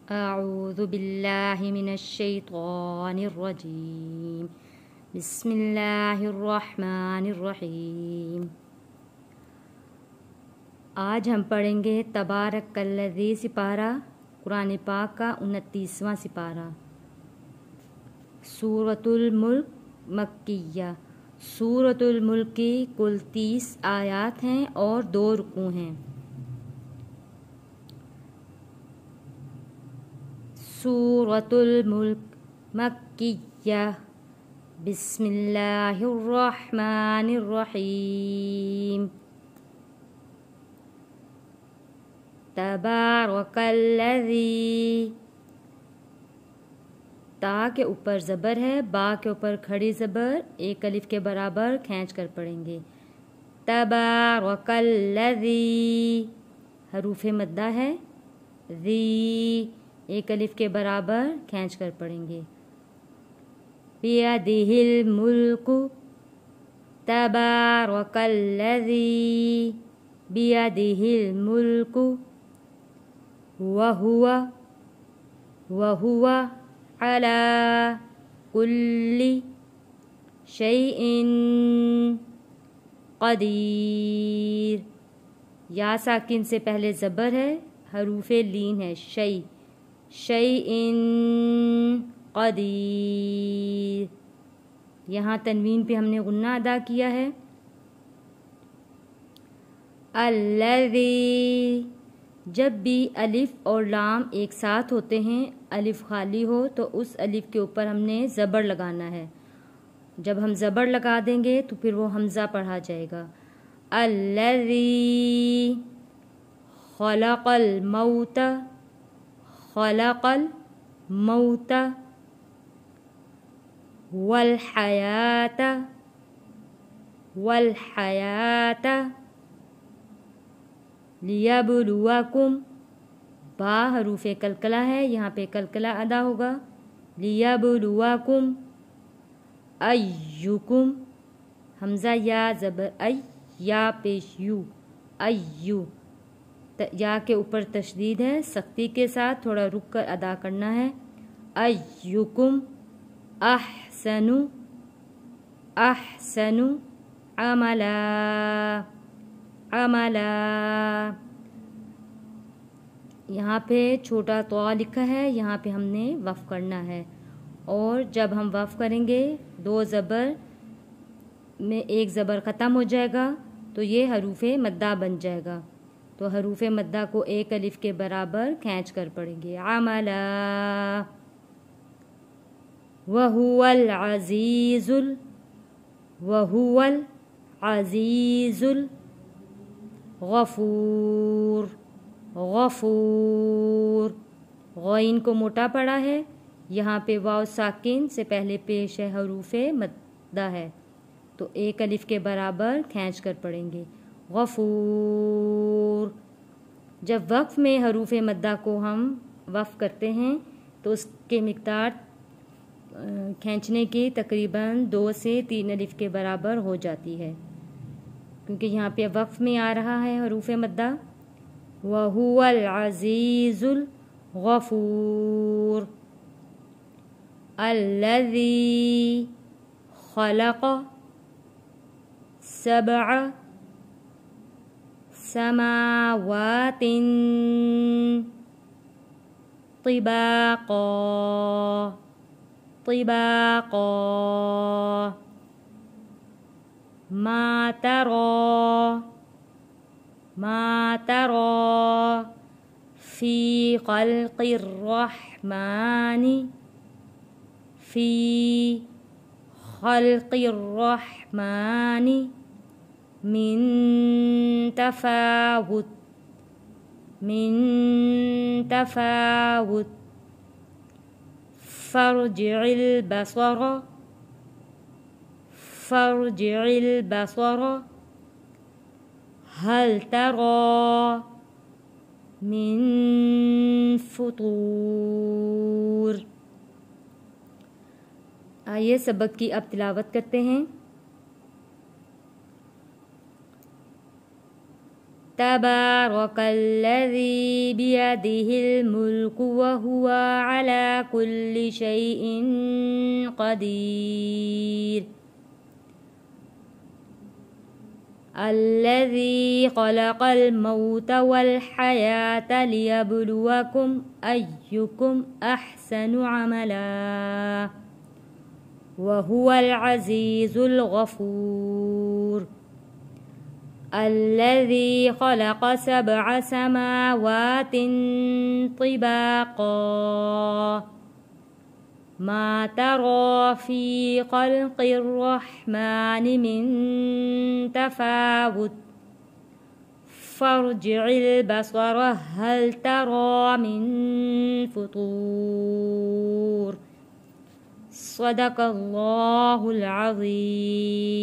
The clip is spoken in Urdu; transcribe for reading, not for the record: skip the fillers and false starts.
اعوذ باللہ من الشیطان الرجیم بسم اللہ الرحمن الرحیم۔ آج ہم پڑھیں گے تبارک الذی سپارہ، قرآن پاک کا 29واں سپارہ۔ سورۃ الملک مکیہ، سورۃ الملک کی کل 30 آیات ہیں اور 2 رکوع ہیں۔ سورۃ الملک مکیہ، بسم اللہ الرحمن الرحیم۔ تبارک الذی، تا کے اوپر زبر ہے، با کے اوپر کھڑی زبر، ایک الف کے برابر کھینچ کر پڑھیں گے۔ تبارک الذی، حروف مدہ ہے، ذی ایک الف کے برابر کھینچ کر پڑھیں گے۔ بیدہ الملک، تبارک الذی بیدہ الملک، وہو علی کل شیء قدیر۔ یا ساکن سے پہلے زبر ہے، حروف لین ہے، شیء قدیر۔ یہاں تنوین پہ ہم نے غنہ ادا کیا ہے۔ الذی، جب بھی الف اور لام ایک ساتھ ہوتے ہیں، الف خالی ہو تو اس الف کے اوپر ہم نے زبر لگانا ہے۔ جب ہم زبر لگا دیں گے تو پھر وہ حمزہ پڑھا جائے گا۔ الذی خلق الموت، خلق الموت والحیات، والحیات لیبلوکم، با حروف کلکلہ ہے، یہاں پہ کلکلہ ادا ہوگا۔ لیبلوکم ایکم، حمزہ یا زبر یا پیش یو، ایو، یا کے اوپر تشدید ہے، سختی کے ساتھ تھوڑا رک کر ادا کرنا ہے۔ ایکم احسن، احسن عملا، عملا۔ یہاں پہ چھوٹا طا لکھا ہے، یہاں پہ ہم نے وقف کرنا ہے، اور جب ہم وقف کریں گے 2 زبر میں ایک زبر ختم ہو جائے گا تو یہ حروف مدہ بن جائے گا، تو حروف مدہ کو ایک الف کے برابر کھینچ کر پڑھیں گے۔ عملا، وہو العزیز، وہو العزیز الغفور، غفور۔ غین کو موٹا پڑا ہے، یہاں پہ واو ساکن سے پہلے پیش ہے، حروف مدہ ہے، تو ایک الف کے برابر کھینچ کر پڑھیں گے۔ غفور۔ جب وقف میں حروف مدہ کو ہم وقف کرتے ہیں تو اس کے مقدار کھینچنے کی تقریباً 2 سے 3 الف کے برابر ہو جاتی ہے، کیونکہ یہاں پہ وقف میں آ رہا ہے حروف مدہ۔ وَهُوَ الْعَزِيزُ الْغَفُورُ۔ الَّذِي خَلَقَ 7 سماوات طباقا، طباقا، ما ترى، ما ترى في خلق الرحمن، في خلق الرحمن من تفاوت، من تفاوت، فارجع البصر، فارجع البصر هل ترى من فطور۔ آئیے سبق کی اب تلاوت کرتے ہیں۔ تبارك الذي بيده الملك وهو على كل شيء قدير الذي خلق الموت والحياة ليبلوكم أيكم أحسن عملا وهو العزيز الغفور الذي خلق 7 سماوات طباقا ما ترى في خلق الرحمن من تفاوت فارجع البصر هل ترى من فطور صدق الله العظيم.